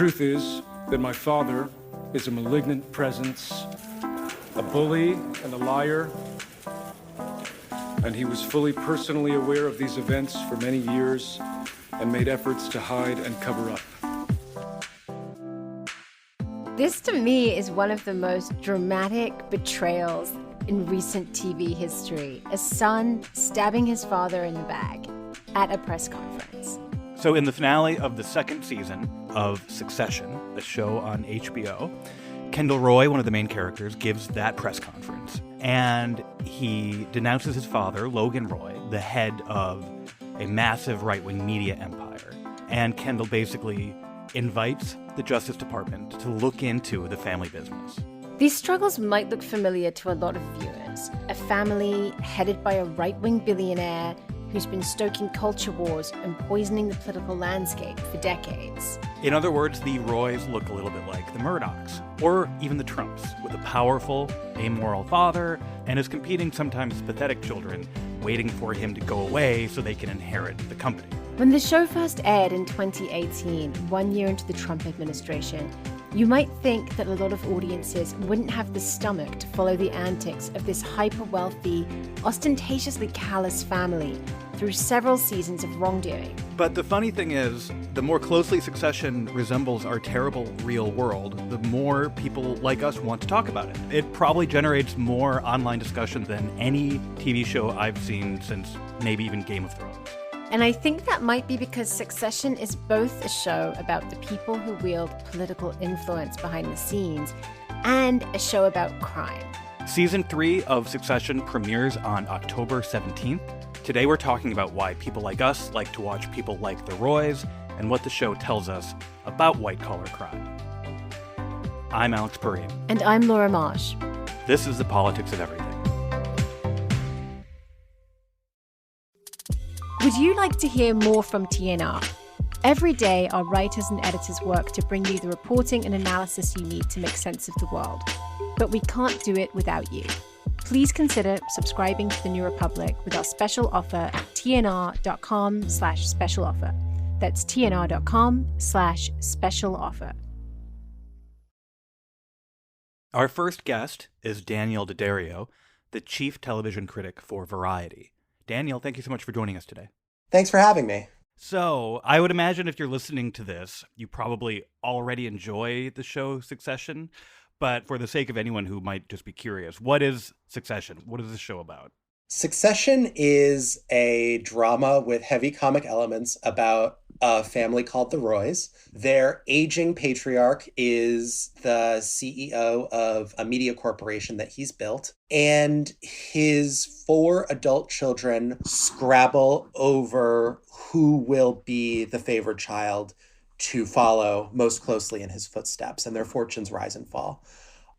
truth is that my father is a malignant presence, a bully and a liar, and he was fully personally aware of these events for many years and made efforts to hide and cover up. This, to me, is one of the most dramatic betrayals in recent TV history. A son stabbing his father in the back at a press conference. So in the finale of the second season of Succession, a show on HBO, Kendall Roy, one of the main characters, gives that press conference. And he denounces his father, Logan Roy, the head of a massive right-wing media empire. And Kendall basically invites the Justice Department to look into the family business. These struggles might look familiar to a lot of viewers. A family headed by a right-wing billionaire who's been stoking culture wars and poisoning the political landscape for decades. In other words, the Roys look a little bit like the Murdochs, or even the Trumps, with a powerful, amoral father and his competing, sometimes pathetic children waiting for him to go away so they can inherit the company. When the show first aired in 2018, 1 year into the Trump administration, you might think that a lot of audiences wouldn't have the stomach to follow the antics of this hyper-wealthy, ostentatiously callous family through several seasons of wrongdoing. But the funny thing is, the more closely Succession resembles our terrible real world, the more people like us want to talk about it. It probably generates more online discussion than any TV show I've seen since maybe even Game of Thrones. And I think that might be because Succession is both a show about the people who wield political influence behind the scenes and a show about crime. Season 3 of Succession premieres on October 17th. Today we're talking about why people like us like to watch people like the Roys and what the show tells us about white-collar crime. I'm Alex Pareene. And I'm Laura Marsh. This is The Politics of Everything. Would you like to hear more from TNR? Every day, our writers and editors work to bring you the reporting and analysis you need to make sense of the world. But we can't do it without you. Please consider subscribing to The New Republic with our special offer at tnr.com/special offer. That's tnr.com/special offer. Our first guest is Daniel D'Addario, the chief television critic for Variety. Daniel, thank you so much for joining us today. Thanks for having me. So, I would imagine if you're listening to this, you probably already enjoy the show Succession. But for the sake of anyone who might just be curious, what is Succession? What is the show about? Succession is a drama with heavy comic elements about a family called the Roys. Their aging patriarch is the CEO of a media corporation that he's built, and his 4 adult children scrabble over who will be the favored child to follow most closely in his footsteps, and their fortunes rise and fall.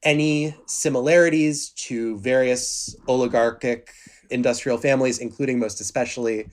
Any similarities to various oligarchic industrial families, including most especially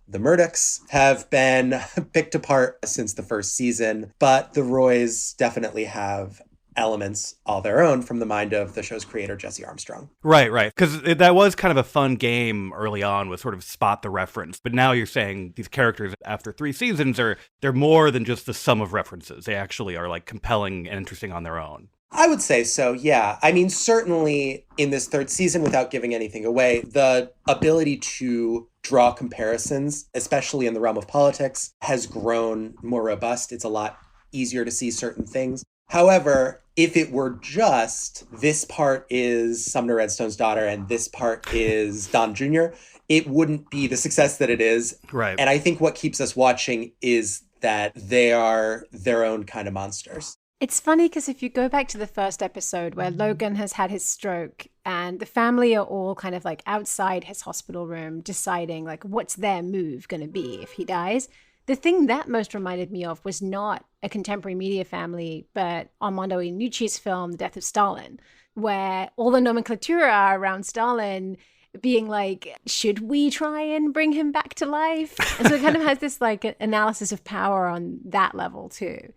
the Murdochs, have been picked apart since the first season, but the Roys definitely have elements all their own from the mind of the show's creator, Jesse Armstrong. Right. Because that was kind of a fun game early on, was sort of spot the reference. But now you're saying these characters, after 3 seasons, they're more than just the sum of references. They actually are like compelling and interesting on their own. I would say so, yeah. I mean, certainly in this 3rd season, without giving anything away, the ability to draw comparisons, especially in the realm of politics, has grown more robust. It's a lot easier to see certain things. However, if it were just this part is Sumner Redstone's daughter and this part is Don Jr., it wouldn't be the success that it is. Right. And I think what keeps us watching is that they are their own kind of monsters. It's funny because if you go back to the first episode where Logan has had his stroke and the family are all kind of like outside his hospital room deciding like what's their move going to be if he dies, the thing that most reminded me of was not a contemporary media family, but Armando Iannucci's film, The Death of Stalin, where all the nomenclatura around Stalin being like, should we try and bring him back to life? And so it kind of has this like analysis of power on that level too.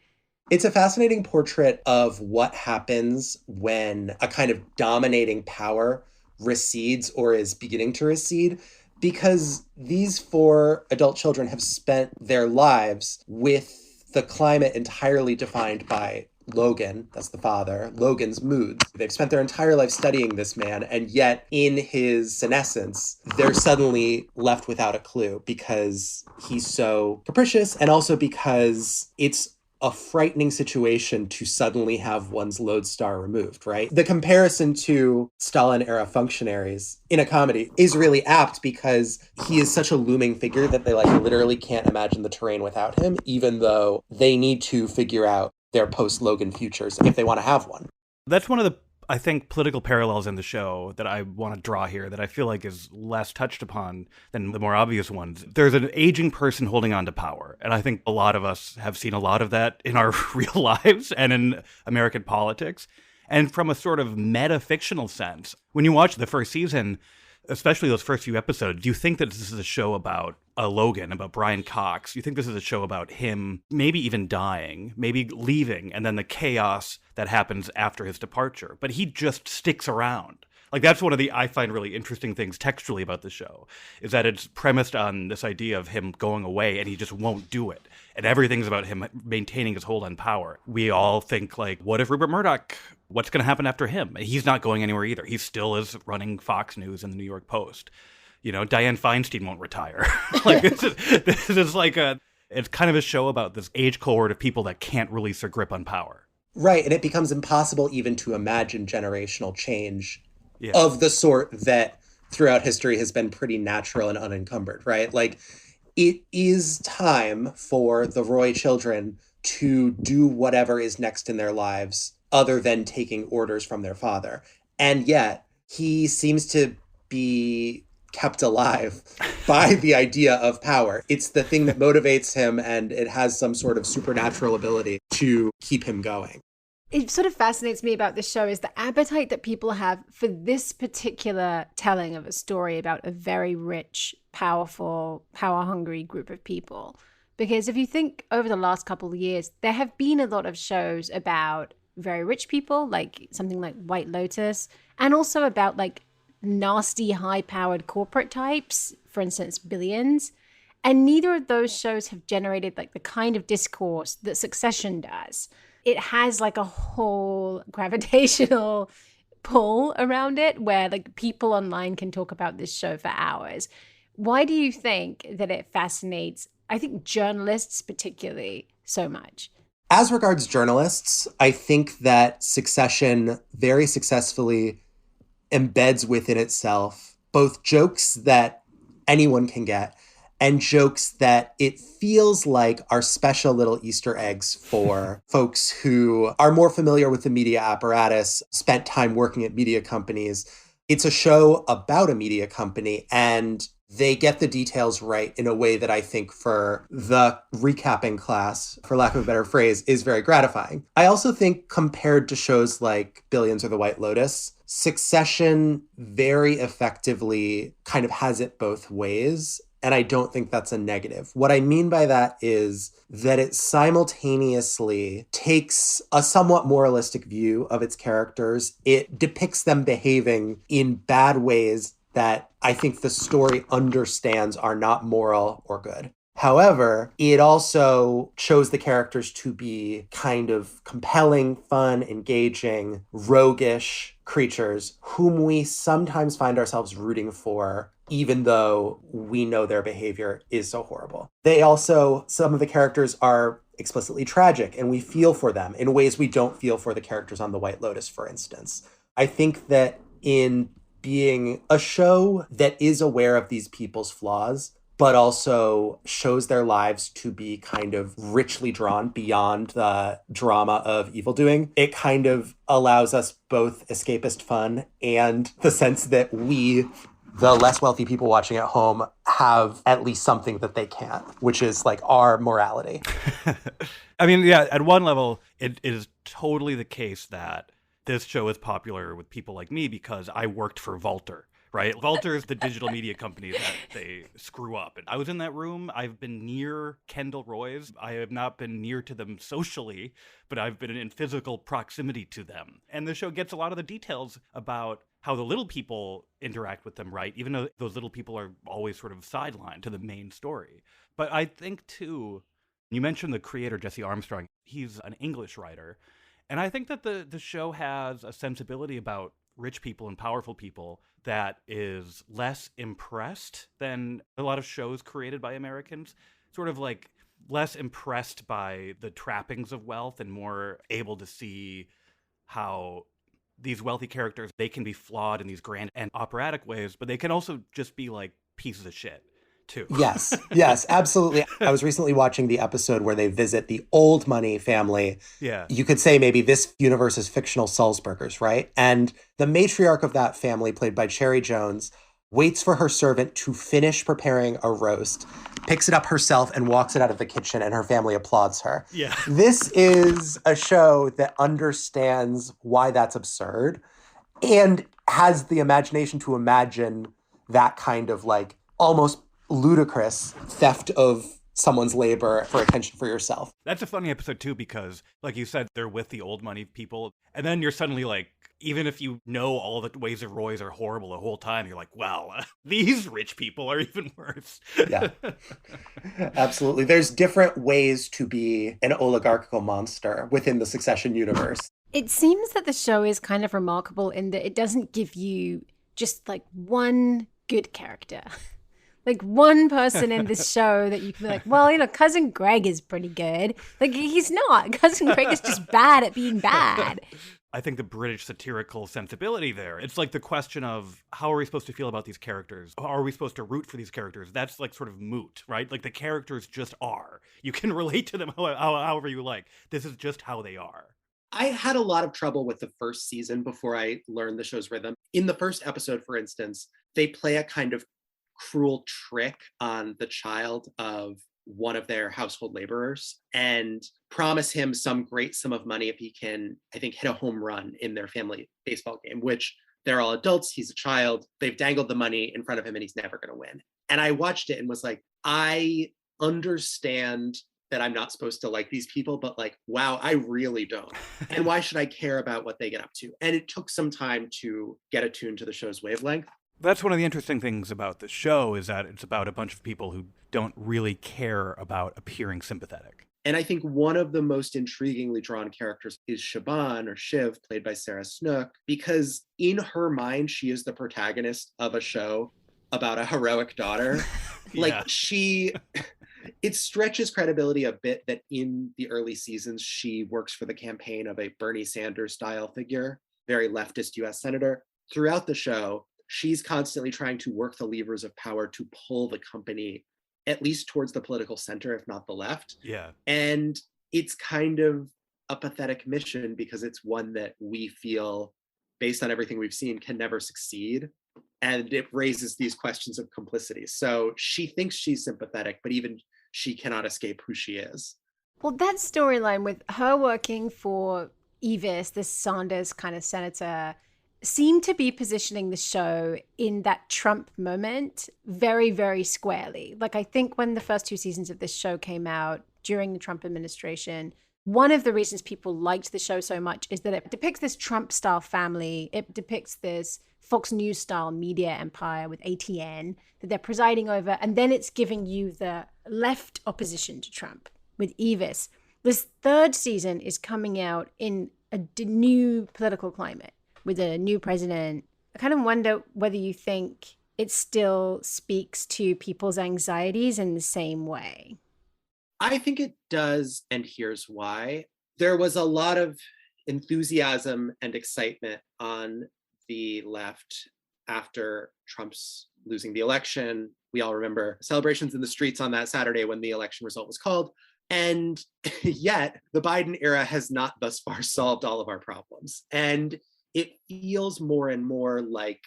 It's a fascinating portrait of what happens when a kind of dominating power recedes or is beginning to recede, because these 4 adult children have spent their lives with the climate entirely defined by Logan, that's the father, Logan's moods. They've spent their entire life studying this man, and yet in his senescence, they're suddenly left without a clue because he's so capricious, and also because it's a frightening situation to suddenly have one's lodestar removed, right? The comparison to Stalin-era functionaries in a comedy is really apt because he is such a looming figure that they literally can't imagine the terrain without him, even though they need to figure out their post-Logan futures if they want to have one. That's one of the, I think, political parallels in the show that I want to draw here that I feel like is less touched upon than the more obvious ones. There's an aging person holding on to power, and I think a lot of us have seen a lot of that in our real lives and in American politics. And from a sort of meta-fictional sense, when you watch the first season, especially those first few episodes, do you think that this is a show about Logan, about Brian Cox? You think this is a show about him maybe even dying, maybe leaving, and then the chaos that happens after his departure? But he just sticks around. Like, that's one of the, I find, really interesting things textually about the show, is that it's premised on this idea of him going away and he just won't do it. And everything's about him maintaining his hold on power. We all think, like, what if Rupert Murdoch, what's going to happen after him? He's not going anywhere either. He still is running Fox News and the New York Post. You know, Dianne Feinstein won't retire. Like, this is like it's kind of a show about this age cohort of people that can't release their grip on power. Right, and it becomes impossible even to imagine generational change of the sort that throughout history has been pretty natural and unencumbered, right? Like, it is time for the Roy children to do whatever is next in their lives other than taking orders from their father. And yet, he seems to be kept alive by the idea of power. It's the thing that motivates him, and it has some sort of supernatural ability to keep him going. It sort of fascinates me about this show is the appetite that people have for this particular telling of a story about a very rich, powerful, power-hungry group of people. Because if you think over the last couple of years, there have been a lot of shows about very rich people, like something like White Lotus, and also about like nasty, high-powered corporate types, for instance, Billions. And neither of those shows have generated like the kind of discourse that Succession does. It has like a whole gravitational pull around it where like people online can talk about this show for hours. Why do you think that it fascinates, I think, journalists particularly so much? As regards journalists, I think that Succession very successfully embeds within itself both jokes that anyone can get and jokes that it feels like are special little Easter eggs for folks who are more familiar with the media apparatus, spent time working at media companies. It's a show about a media company, and they get the details right in a way that I think for the recapping class, for lack of a better phrase, is very gratifying. I also think compared to shows like Billions or The White Lotus, Succession very effectively kind of has it both ways. And I don't think that's a negative. What I mean by that is that it simultaneously takes a somewhat moralistic view of its characters. It depicts them behaving in bad ways that I think the story understands are not moral or good. However, it also shows the characters to be kind of compelling, fun, engaging, roguish creatures whom we sometimes find ourselves rooting for, even though we know their behavior is so horrible. They also, some of the characters are explicitly tragic, and we feel for them in ways we don't feel for the characters on The White Lotus, for instance. I think that in being a show that is aware of these people's flaws, but also shows their lives to be kind of richly drawn beyond the drama of evildoing, it kind of allows us both escapist fun and the sense that we, the less wealthy people watching at home, have at least something that they can't, which is like our morality. I mean, yeah, at one level, it is totally the case that this show is popular with people like me because I worked for Vulture. Right? Vulture is the digital media company that they screw up. And I was in that room. I've been near Kendall Roy's. I have not been near to them socially, but I've been in physical proximity to them. And the show gets a lot of the details about how the little people interact with them, right? Even though those little people are always sort of sidelined to the main story. But I think, too, You mentioned the creator, Jesse Armstrong. He's an English writer. And I think that the show has a sensibility about rich people and powerful people that is less impressed than a lot of shows created by Americans. Sort of like less impressed by the trappings of wealth and more able to see how these wealthy characters, they can be flawed in these grand and operatic ways, but they can also just be like pieces of shit too. Yes, yes, absolutely. I was recently watching the episode where they visit the old money family. Yeah. You could say maybe this universe's fictional Salzburgers, right? And the matriarch of that family, played by Cherry Jones, waits for her servant to finish preparing a roast, picks it up herself and walks it out of the kitchen, and her family applauds her. Yeah. This is a show that understands why that's absurd and has the imagination to imagine that kind of like almost ludicrous theft of someone's labor for attention for yourself. That's a funny episode too, because like you said, they're with the old money people. And then you're suddenly like, even if you know all the ways of Roy's are horrible the whole time, you're like, well, these rich people are even worse. Yeah, absolutely. There's different ways to be an oligarchical monster within the Succession universe. It seems that the show is kind of remarkable in that it doesn't give you just like one good character. Like one person in this show that you can be like, well, Cousin Greg is pretty good. Like he's not. Cousin Greg is just bad at being bad. I think the British satirical sensibility there, it's like the question of how are we supposed to feel about these characters? How are we supposed to root for these characters? That's like sort of moot, right? Like the characters just are. You can relate to them however you like. This is just how they are. I had a lot of trouble with the first season before I learned the show's rhythm. In the first episode, for instance, they play a kind of cruel trick on the child of one of their household laborers and promise him some great sum of money if he can, I think, hit a home run in their family baseball game, which they're all adults. He's a child. They've dangled the money in front of him and he's never going to win. And I watched it and was like, I understand that I'm not supposed to like these people, but like, wow, I really don't. And why should I care about what they get up to? And it took some time to get attuned to the show's wavelength. That's one of the interesting things about the show is that it's about a bunch of people who don't really care about appearing sympathetic. And I think one of the most intriguingly drawn characters is Shaban, or Shiv, played by Sarah Snook, because in her mind, she is the protagonist of a show about a heroic daughter. Yeah. It stretches credibility a bit that in the early seasons, she works for the campaign of a Bernie Sanders style figure, very leftist US senator. Throughout the show, she's constantly trying to work the levers of power to pull the company at least towards the political center, if not the left. Yeah. And it's kind of a pathetic mission because it's one that we feel, based on everything we've seen, can never succeed. And it raises these questions of complicity. So she thinks she's sympathetic, but even she cannot escape who she is. Well, that storyline with her working for Evis, this Sanders kind of senator, seemed to be positioning the show in that Trump moment very, very squarely. Like, I think when the first two seasons of this show came out during the Trump administration, one of the reasons people liked the show so much is that it depicts this Trump-style family. It depicts this Fox News-style media empire with ATN that they're presiding over. And then it's giving you the left opposition to Trump with Evis. This third season is coming out in a new political climate with a new president. I kind of wonder whether you think it still speaks to people's anxieties in the same way. I think it does, and here's why. There was a lot of enthusiasm and excitement on the left after Trump's losing the election. We all remember celebrations in the streets on that Saturday when the election result was called. And yet the Biden era has not thus far solved all of our problems. And it feels more and more like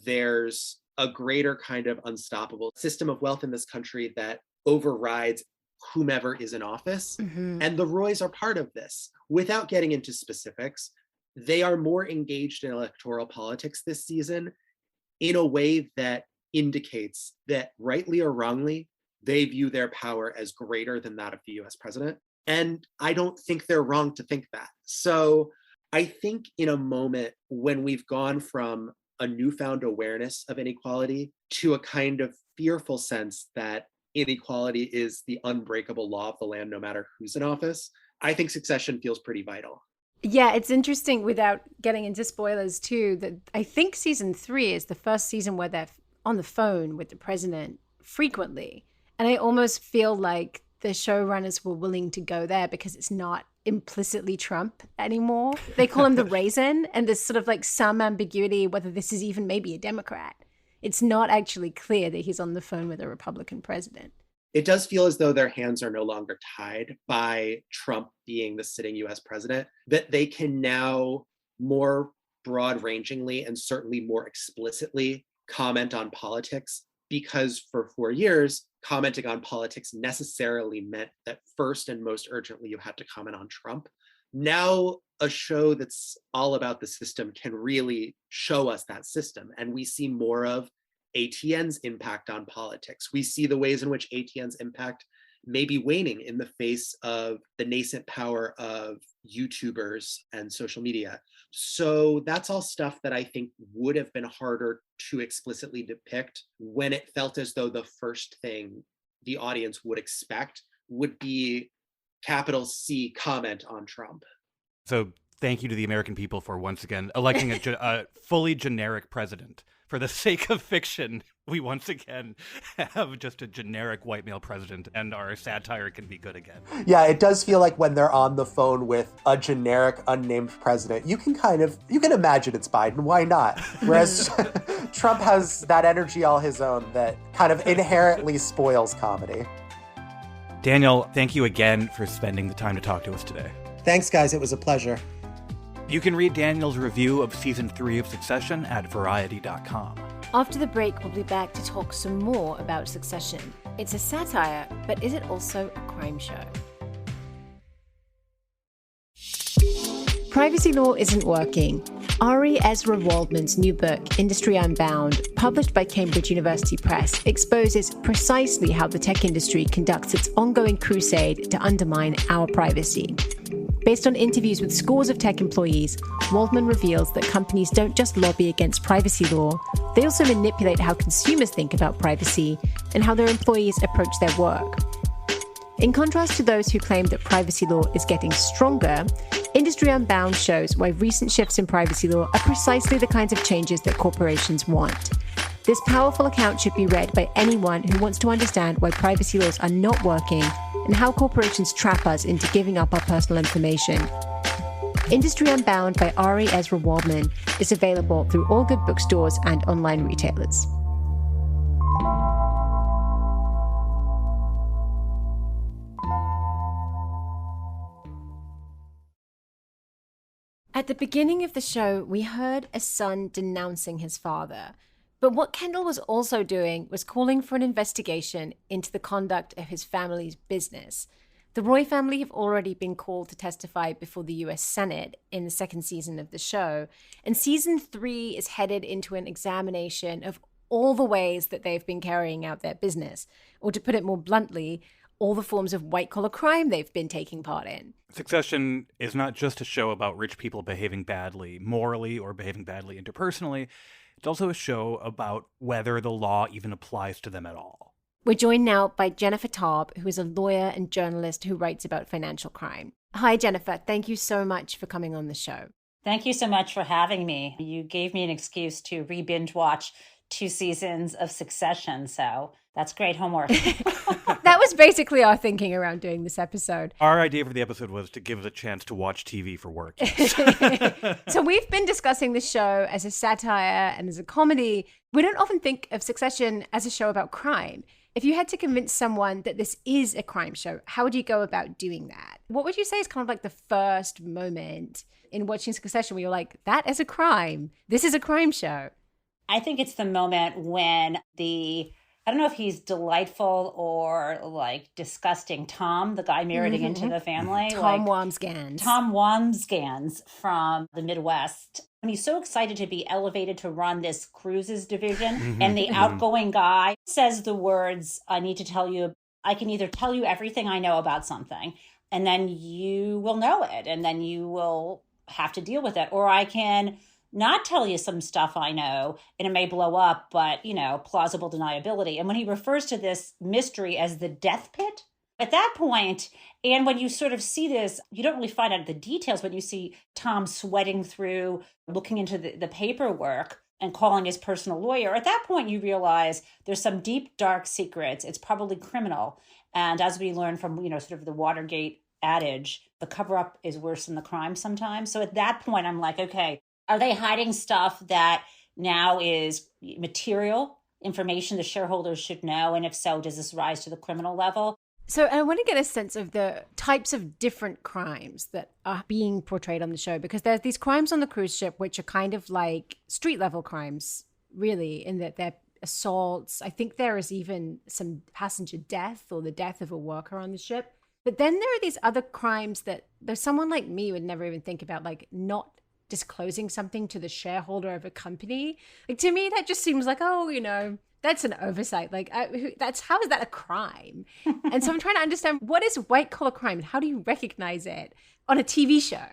there's a greater kind of unstoppable system of wealth in this country that overrides whomever is in office. Mm-hmm. And the Roys are part of this. Without getting into specifics, they are more engaged in electoral politics this season in a way that indicates that, rightly or wrongly, they view their power as greater than that of the US president. And I don't think they're wrong to think that. So I think in a moment when we've gone from a newfound awareness of inequality to a kind of fearful sense that inequality is the unbreakable law of the land, no matter who's in office, I think Succession feels pretty vital. Yeah, it's interesting without getting into spoilers too, that I think season 3 is the first season where they're on the phone with the president frequently. And I almost feel like the showrunners were willing to go there because it's not implicitly Trump anymore. They call him the raisin, and there's sort of like some ambiguity whether this is even maybe a Democrat. It's not actually clear that he's on the phone with a Republican president. It does feel as though their hands are no longer tied by Trump being the sitting US president, that they can now more broad-rangingly and certainly more explicitly comment on politics, because for 4 years, commenting on politics necessarily meant that first and most urgently you had to comment on Trump. Now a show that's all about the system can really show us that system, and we see more of ATN's impact on politics. We see the ways in which ATN's impact may be waning in the face of the nascent power of YouTubers and social media. So that's all stuff that I think would have been harder to explicitly depict when it felt as though the first thing the audience would expect would be capital C comment on Trump. So thank you to the American people for once again electing a fully generic president. For the sake of fiction, we once again have just a generic white male president, and our satire can be good again. Yeah, it does feel like when they're on the phone with a generic unnamed president, you can imagine it's Biden. Why not? Whereas Trump has that energy all his own that kind of inherently spoils comedy. Daniel, thank you again for spending the time to talk to us today. Thanks, guys. It was a pleasure. You can read Daniel's review of Season 3 of Succession at Variety.com. After the break, we'll be back to talk some more about Succession. It's a satire, but is it also a crime show? Privacy law isn't working. Ari Ezra Waldman's new book, Industry Unbound, published by Cambridge University Press, exposes precisely how the tech industry conducts its ongoing crusade to undermine our privacy. Based on interviews with scores of tech employees, Waldman reveals that companies don't just lobby against privacy law, they also manipulate how consumers think about privacy and how their employees approach their work. In contrast to those who claim that privacy law is getting stronger, Industry Unbound shows why recent shifts in privacy law are precisely the kinds of changes that corporations want. This powerful account should be read by anyone who wants to understand why privacy laws are not working and how corporations trap us into giving up our personal information. Industry Unbound by Ari Ezra Waldman is available through all good bookstores and online retailers. At the beginning of the show, we heard a son denouncing his father. But what Kendall was also doing was calling for an investigation into the conduct of his family's business. The Roy family have already been called to testify before the US Senate in the second season of the show, and season 3 is headed into an examination of all the ways that they've been carrying out their business, or to put it more bluntly, all the forms of white-collar crime they've been taking part in. Succession is not just a show about rich people behaving badly morally or behaving badly interpersonally. It's also a show about whether the law even applies to them at all. We're joined now by Jennifer Taub, who is a lawyer and journalist who writes about financial crime. Hi, Jennifer. Thank you so much for coming on the show. Thank you so much for having me. You gave me an excuse to re-binge watch 2 seasons of Succession, so that's great homework. That was basically our thinking around doing this episode. Our idea for the episode was to give us a chance to watch TV for work. So we've been discussing the show as a satire and as a comedy. We don't often think of Succession as a show about crime. If you had to convince someone that this is a crime show, how would you go about doing that? What would you say is kind of like the first moment in watching Succession where you're like, that is a crime. This is a crime show? I think it's the moment when I don't know if he's delightful or like disgusting Tom, the guy marrying into the family. Tom Wambsgans. Tom Wambsgans from the Midwest. And he's so excited to be elevated to run this cruises division. And the outgoing guy says the words, I need to tell you, I can either tell you everything I know about something, and then you will know it, and then you will have to deal with it. Or I can not tell you some stuff I know, and it may blow up, but, plausible deniability. And when he refers to this mystery as the death pit, at that point, and when you sort of see this, you don't really find out the details when you see Tom sweating through, looking into the paperwork and calling his personal lawyer. At that point, you realize there's some deep, dark secrets. It's probably criminal. And as we learn from, sort of the Watergate adage, the cover-up is worse than the crime sometimes. So at that point, I'm like, okay, are they hiding stuff that now is material information the shareholders should know? And if so, does this rise to the criminal level? So I want to get a sense of the types of different crimes that are being portrayed on the show, because there's these crimes on the cruise ship, which are kind of like street level crimes, really, in that they're assaults. I think there is even some passenger death or the death of a worker on the ship. But then there are these other crimes that there's someone like me would never even think about, like not disclosing something to the shareholder of a company. Like, to me, that just seems like, that's an oversight. Like, how is that a crime? And so I'm trying to understand, what is white collar crime and how do you recognize it on a TV show?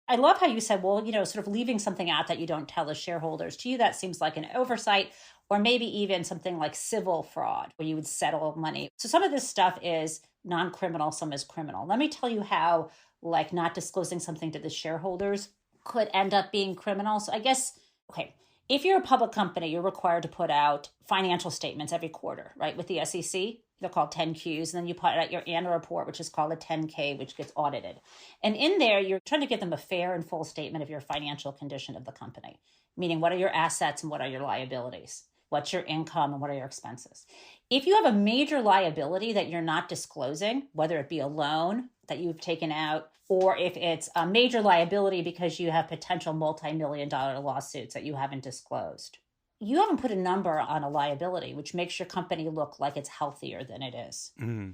I love how you said, well, sort of leaving something out that you don't tell the shareholders. To you, that seems like an oversight, or maybe even something like civil fraud, where you would settle money. So some of this stuff is non-criminal, some is criminal. Let me tell you how, like, not disclosing something to the shareholders could end up being criminal. So I guess, okay, if you're a public company, you're required to put out financial statements every quarter, right? With the SEC, they're called 10Qs. And then you put out your annual report, which is called a 10K, which gets audited. And in there, you're trying to give them a fair and full statement of your financial condition of the company, meaning what are your assets and what are your liabilities? What's your income and what are your expenses? If you have a major liability that you're not disclosing, whether it be a loan that you've taken out, or if it's a major liability because you have potential multi-million-dollar lawsuits that you haven't disclosed, you haven't put a number on a liability, which makes your company look like it's healthier than it is. Mm-hmm.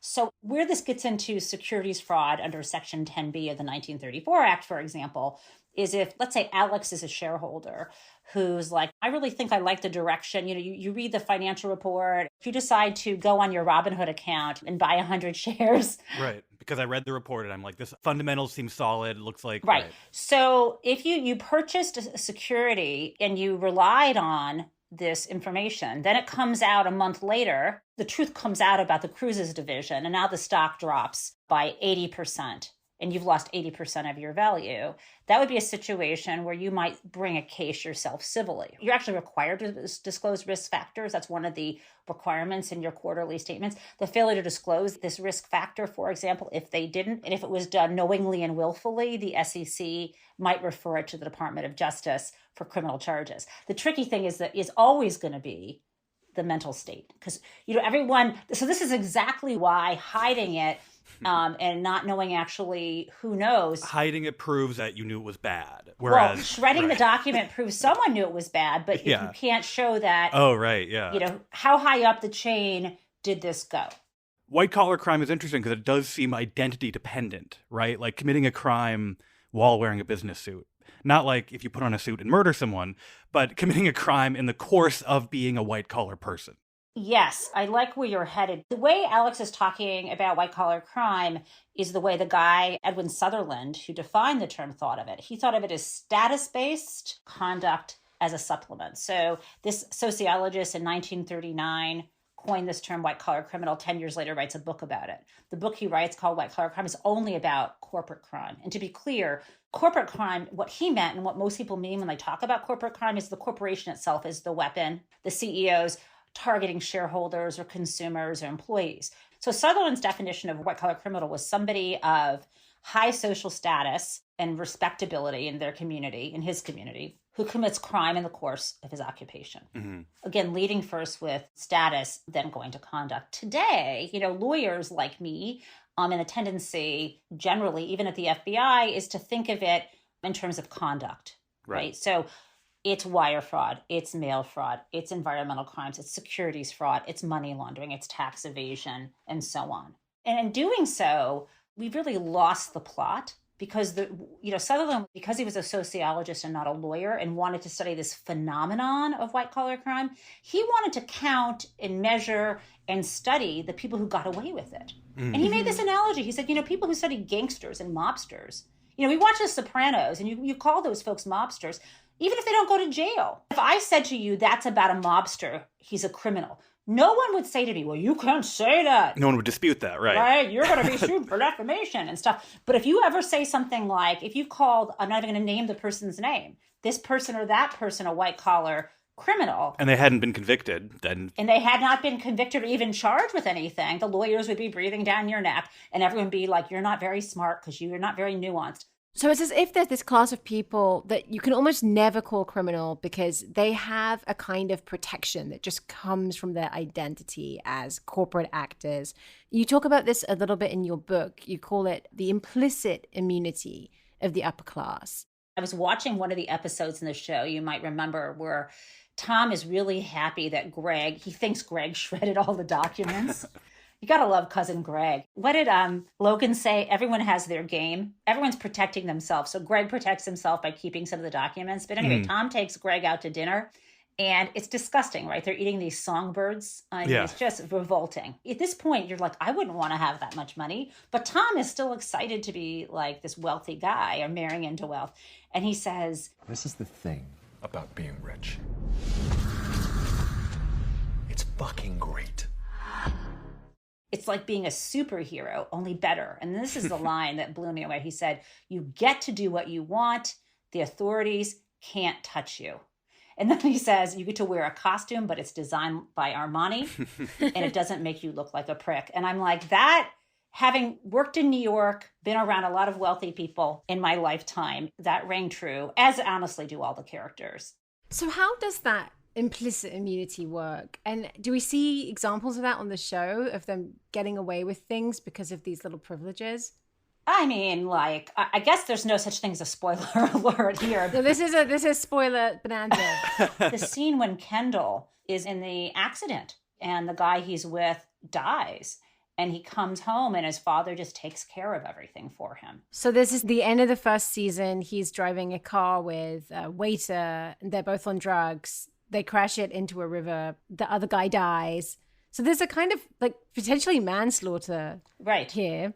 So where this gets into securities fraud under Section 10B of the 1934 Act, for example, is if, let's say, Alex is a shareholder who's like, I really think I like the direction. You read the financial report. If you decide to go on your Robinhood account and buy 100 shares. Right. Because I read the report and I'm like, this fundamentals seem solid. It looks like. Right. So if you purchased a security and you relied on this information, then it comes out a month later, the truth comes out about the cruises division, and now the stock drops by 80%. And you've lost 80% of your value, that would be a situation where you might bring a case yourself civilly. You're actually required to disclose risk factors. That's one of the requirements in your quarterly statements. The failure to disclose this risk factor, for example, if they didn't, and if it was done knowingly and willfully, the SEC might refer it to the Department of Justice for criminal charges. The tricky thing is that is always going to be the mental state. Because, everyone, so this is exactly why hiding it and not knowing actually who knows. Hiding it proves that you knew it was bad. Whereas shredding the document proves someone knew it was bad, but if you can't show that. Oh, right, yeah. How high up the chain did this go? White collar crime is interesting because it does seem identity dependent, right? Like committing a crime while wearing a business suit. Not like if you put on a suit and murder someone, but committing a crime in the course of being a white collar person. Yes, I like where you're headed. The way Alex is talking about white-collar crime is the way the guy, Edwin Sutherland, who defined the term, thought of it. He thought of it as status-based conduct as a supplement. So this sociologist in 1939 coined this term white-collar criminal. 10 years later, writes a book about it. The book he writes, called White-Collar Crime, is only about corporate crime. And to be clear, corporate crime, what he meant and what most people mean when they talk about corporate crime is the corporation itself is the weapon, the CEOs targeting shareholders or consumers or employees. So Sutherland's definition of white-collar criminal was somebody of high social status and respectability in their community, in his community, who commits crime in the course of his occupation. Mm-hmm. Again, leading first with status, then going to conduct. Today, lawyers like me, and a tendency generally, even at the FBI, is to think of it in terms of conduct, right? So it's wire fraud, it's mail fraud, it's environmental crimes, it's securities fraud, it's money laundering, it's tax evasion, and so on. And in doing so, we've really lost the plot because Sutherland, because he was a sociologist and not a lawyer and wanted to study this phenomenon of white-collar crime, he wanted to count and measure and study the people who got away with it. Mm-hmm. And he made this analogy. He said, people who study gangsters and mobsters, we watch The Sopranos, and you call those folks mobsters. even if they don't go to jail. If I said to you, that's about a mobster, he's a criminal, no one would say to me, well, you can't say that. No one would dispute that, right? Right? You're going to be sued for defamation and stuff. But if you ever say something like, if you called, I'm not even going to name the person's name, this person or that person, a white collar criminal. And they hadn't been convicted, then. And they had not been convicted or even charged with anything. The lawyers would be breathing down your neck and everyone would be like, you're not very smart because you're not very nuanced. So it's as if there's this class of people that you can almost never call criminal because they have a kind of protection that just comes from their identity as corporate actors. You talk about this a little bit in your book. You call it the implicit immunity of the upper class. I was watching one of the episodes in the show, you might remember, where Tom is really happy that he thinks Greg shredded all the documents. You gotta love cousin Greg. What did Logan say? Everyone has their game. Everyone's protecting themselves. So Greg protects himself by keeping some of the documents. But anyway, Tom takes Greg out to dinner. And it's disgusting, right? They're eating these songbirds. I mean, It's just revolting. At this point, you're like, I wouldn't want to have that much money. But Tom is still excited to be like this wealthy guy or marrying into wealth. And he says, this is the thing about being rich. It's fucking great. It's like being a superhero, only better. And this is the line that blew me away. He said, you get to do what you want. The authorities can't touch you. And then he says, you get to wear a costume, but it's designed by Armani and it doesn't make you look like a prick. And I'm like, that, having worked in New York, been around a lot of wealthy people in my lifetime, that rang true, as honestly do all the characters. So how does that implicit immunity work? And do we see examples of that on the show, of them getting away with things because of these little privileges? I mean, like, I guess there's no such thing as a spoiler alert here. So this is spoiler bonanza. The scene when Kendall is in the accident and the guy he's with dies and he comes home and his father just takes care of everything for him. So this is the end of the first season. He's driving a car with a waiter. They're both on drugs. They crash it into a river. The other guy dies. So there's a kind of like potentially manslaughter here.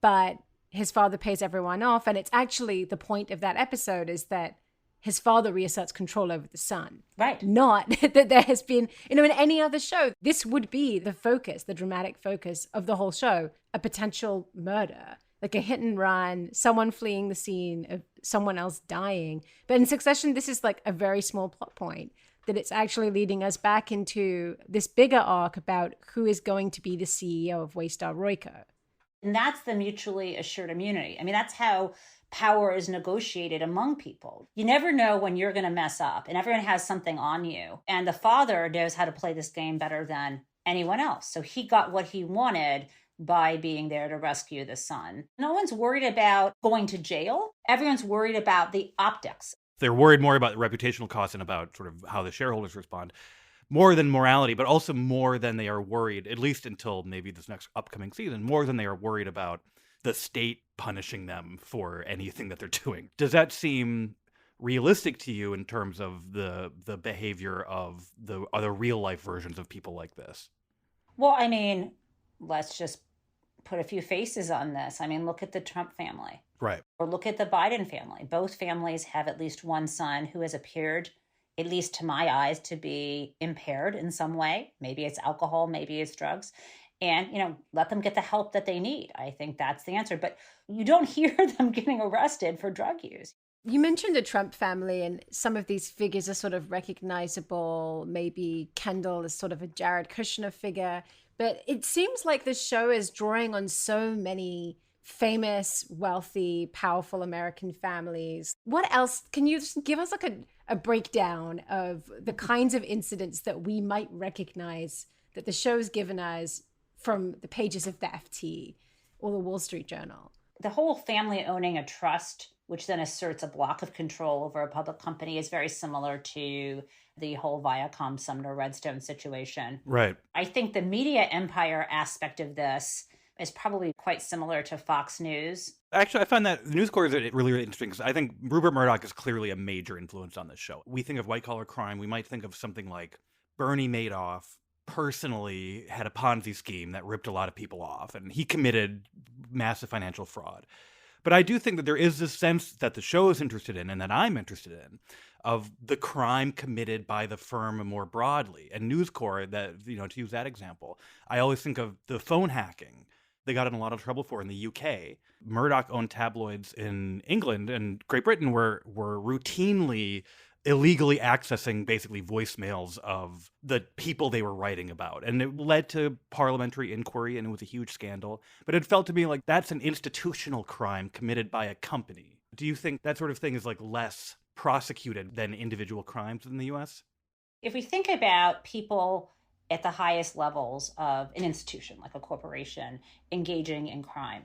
But his father pays everyone off. And it's actually the point of that episode is that his father reasserts control over the son. Right. Not that there has been, in any other show, this would be the focus, the dramatic focus of the whole show, a potential murder, like a hit and run, someone fleeing the scene of someone else dying. But in Succession, this is like a very small plot point that it's actually leading us back into this bigger arc about who is going to be the CEO of Waystar Royco. And that's the mutually assured immunity. I mean, that's how power is negotiated among people. You never know when you're going to mess up, and everyone has something on you. And the father knows how to play this game better than anyone else. So he got what he wanted by being there to rescue the son. No one's worried about going to jail. Everyone's worried about the optics. They're worried more about the reputational costs and about sort of how the shareholders respond. More than morality, but also more than they are worried, at least until maybe this next upcoming season, more than they are worried about the state punishing them for anything that they're doing. Does that seem realistic to you in terms of the behavior of the other real life versions of people like this? Well, I mean, let's just put a few faces on this. I mean, look at the Trump family. Right. Or look at the Biden family. Both families have at least one son who has appeared, at least to my eyes, to be impaired in some way. Maybe it's alcohol, maybe it's drugs. And, let them get the help that they need. I think that's the answer. But you don't hear them getting arrested for drug use. You mentioned the Trump family, and some of these figures are sort of recognizable. Maybe Kendall is sort of a Jared Kushner figure. But it seems like the show is drawing on so many famous, wealthy, powerful American families. What else? Can you just give us like a breakdown of the kinds of incidents that we might recognize that the show's given us from the pages of the FT or the Wall Street Journal? The whole family owning a trust, which then asserts a block of control over a public company, is very similar to the whole Viacom Sumner Redstone situation. Right. I think the media empire aspect of this is probably quite similar to Fox News. Actually, I find that the News Corps is really, really interesting because I think Rupert Murdoch is clearly a major influence on this show. We think of white-collar crime. We might think of something like Bernie Madoff personally had a Ponzi scheme that ripped a lot of people off, and he committed massive financial fraud. But I do think that there is this sense that the show is interested in, and that I'm interested in, of the crime committed by the firm more broadly. And News Corp, that, to use that example, I always think of the phone hacking they got in a lot of trouble for in the UK. Murdoch-owned tabloids in England and Great Britain were routinely illegally accessing basically voicemails of the people they were writing about. And it led to parliamentary inquiry, and it was a huge scandal. But it felt to me like that's an institutional crime committed by a company. Do you think that sort of thing is like less prosecuted than individual crimes in the US? If we think about people at the highest levels of an institution, like a corporation, engaging in crime,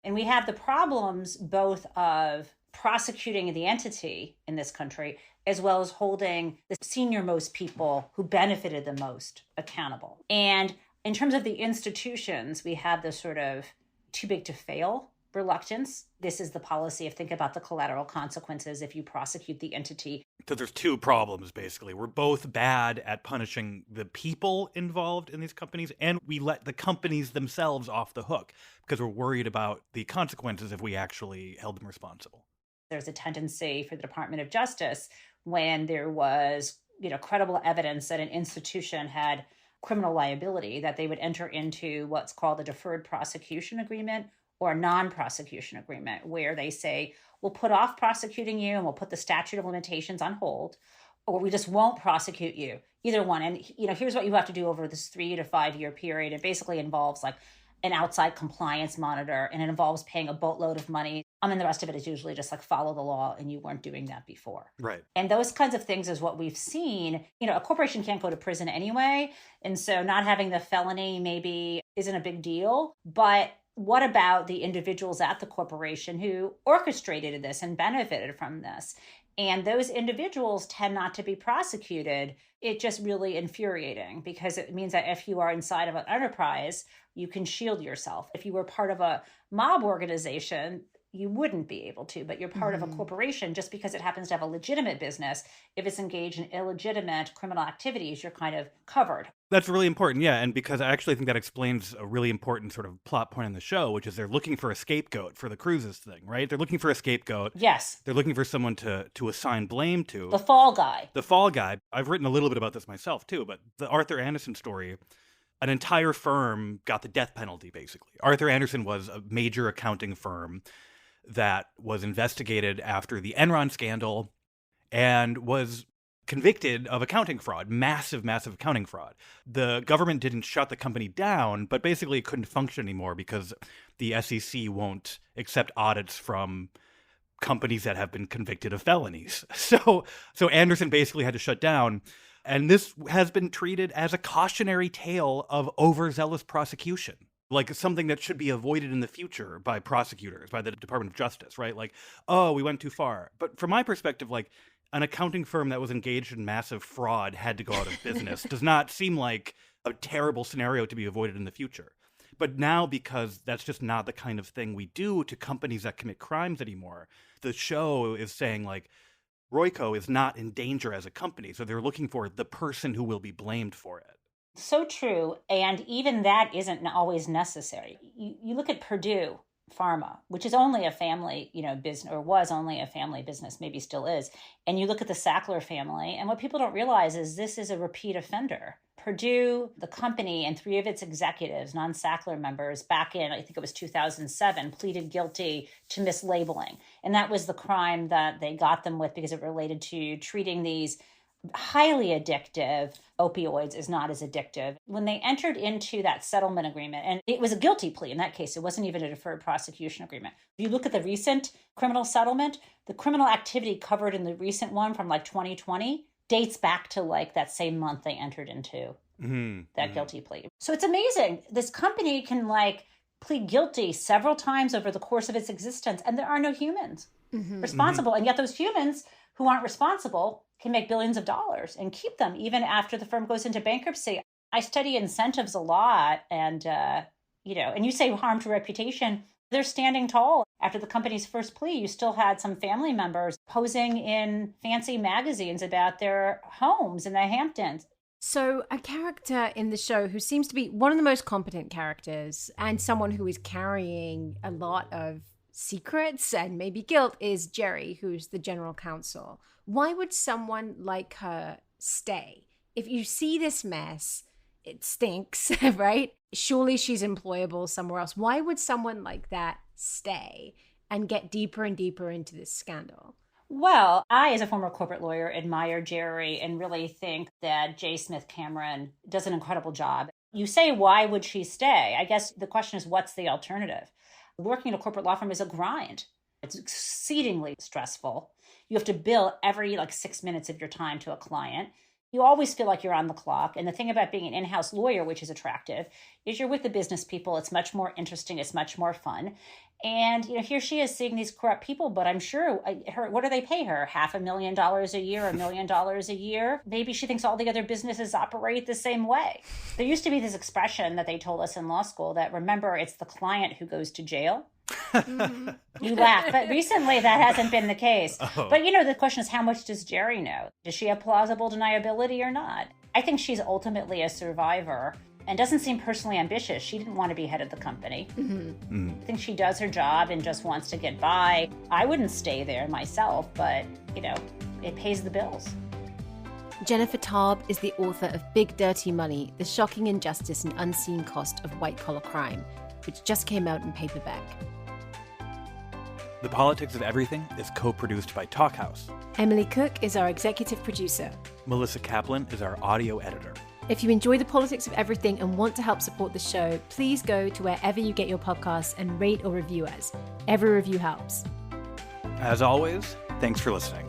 and we have the problems both of prosecuting the entity in this country, as well as holding the senior-most people who benefited the most accountable. And in terms of the institutions, we have this sort of too big to fail reluctance. This is the policy of think about the collateral consequences if you prosecute the entity. So there's two problems, basically. We're both bad at punishing the people involved in these companies, and we let the companies themselves off the hook because we're worried about the consequences if we actually held them responsible. There's a tendency for the Department of Justice, when there was, credible evidence that an institution had criminal liability, that they would enter into what's called a deferred prosecution agreement or a non-prosecution agreement, where they say, we'll put off prosecuting you and we'll put the statute of limitations on hold, or we just won't prosecute you, either one. And, here's what you have to do over this 3 to 5 year period. It basically involves like an outside compliance monitor, and it involves paying a boatload of money. And the rest of it is usually just like follow the law, and you weren't doing that before. Right. And those kinds of things is what we've seen. A corporation can't go to prison anyway. And so not having the felony maybe isn't a big deal. But what about the individuals at the corporation who orchestrated this and benefited from this? And those individuals tend not to be prosecuted. It's just really infuriating, because it means that if you are inside of an enterprise, you can shield yourself. If you were part of a mob organization, you wouldn't be able to, but you're part of a corporation. Just because it happens to have a legitimate business, if it's engaged in illegitimate criminal activities, you're kind of covered. That's really important, yeah, and because I actually think that explains a really important sort of plot point in the show, which is they're looking for a scapegoat for the cruises thing, right? They're looking for a scapegoat. Yes. They're looking for someone to assign blame to. The fall guy. The fall guy. I've written a little bit about this myself, too, but the Arthur Andersen story, an entire firm got the death penalty, basically. Arthur Andersen was a major accounting firm that was investigated after the Enron scandal and was convicted of accounting fraud, massive accounting fraud. The government didn't shut the company down, but basically it couldn't function anymore because the SEC won't accept audits from companies that have been convicted of felonies. So Andersen basically had to shut down. And this has been treated as a cautionary tale of overzealous prosecution, like something that should be avoided in the future by prosecutors, by the Department of Justice, right? Like, oh, we went too far. But from my perspective, like, an accounting firm that was engaged in massive fraud had to go out of business does not seem like a terrible scenario to be avoided in the future. But now, because that's just not the kind of thing we do to companies that commit crimes anymore, the show is saying, like, Royco is not in danger as a company. So they're looking for the person who will be blamed for it. So true. And even that isn't always necessary. You look at Purdue Pharma, which is only a family, business, or was only a family business, maybe still is. And you look at the Sackler family, and what people don't realize is this is a repeat offender. Purdue, the company, and 3 of its executives, non-Sackler members, back in, I think it was 2007, pleaded guilty to mislabeling. And that was the crime that they got them with because it related to treating these highly addictive opioids is not as addictive. When they entered into that settlement agreement, and it was a guilty plea in that case, it wasn't even a deferred prosecution agreement. If you look at the recent criminal settlement, the criminal activity covered in the recent one from like 2020 dates back to like that same month they entered into that guilty plea. So it's amazing. This company can like plead guilty several times over the course of its existence, and there are no humans responsible. And yet those humans who aren't responsible can make billions of dollars and keep them even after the firm goes into bankruptcy. I study incentives a lot, and, and you say harm to reputation, they're standing tall. After the company's first plea, you still had some family members posing in fancy magazines about their homes in the Hamptons. So a character in the show who seems to be one of the most competent characters and someone who is carrying a lot of secrets and maybe guilt is Jerry, who's the general counsel. Why would someone like her stay? If you see this mess, it stinks, right? Surely she's employable somewhere else. Why would someone like that stay and get deeper and deeper into this scandal? Well, I, as a former corporate lawyer, admire Jerry and really think that J. Smith Cameron does an incredible job. You say, why would she stay? I guess the question is, what's the alternative? Working in a corporate law firm is a grind. It's exceedingly stressful. You have to bill every 6 minutes of your time to a client. You always feel like you're on the clock. And the thing about being an in-house lawyer, which is attractive, is you're with the business people. It's much more interesting. It's much more fun. And, here she is seeing these corrupt people, but I'm sure what do they pay her? $500,000 a year, $1 million a year? Maybe she thinks all the other businesses operate the same way. There used to be this expression that they told us in law school that, remember, it's the client who goes to jail. You laugh, but recently that hasn't been the case. Oh. But the question is, how much does Jerry know? Does she have plausible deniability or not? I think she's ultimately a survivor and doesn't seem personally ambitious. She didn't want to be head of the company. I think she does her job and just wants to get by. I wouldn't stay there myself, but it pays the bills. Jennifer Taub is the author of Big Dirty Money, The Shocking Injustice and Unseen Cost of White-Collar Crime, which just came out in paperback. The Politics of Everything is co-produced by Talkhouse. Emily Cook is our executive producer. Melissa Kaplan is our audio editor. If you enjoy The Politics of Everything and want to help support the show, please go to wherever you get your podcasts and rate or review us. Every review helps. As always, thanks for listening.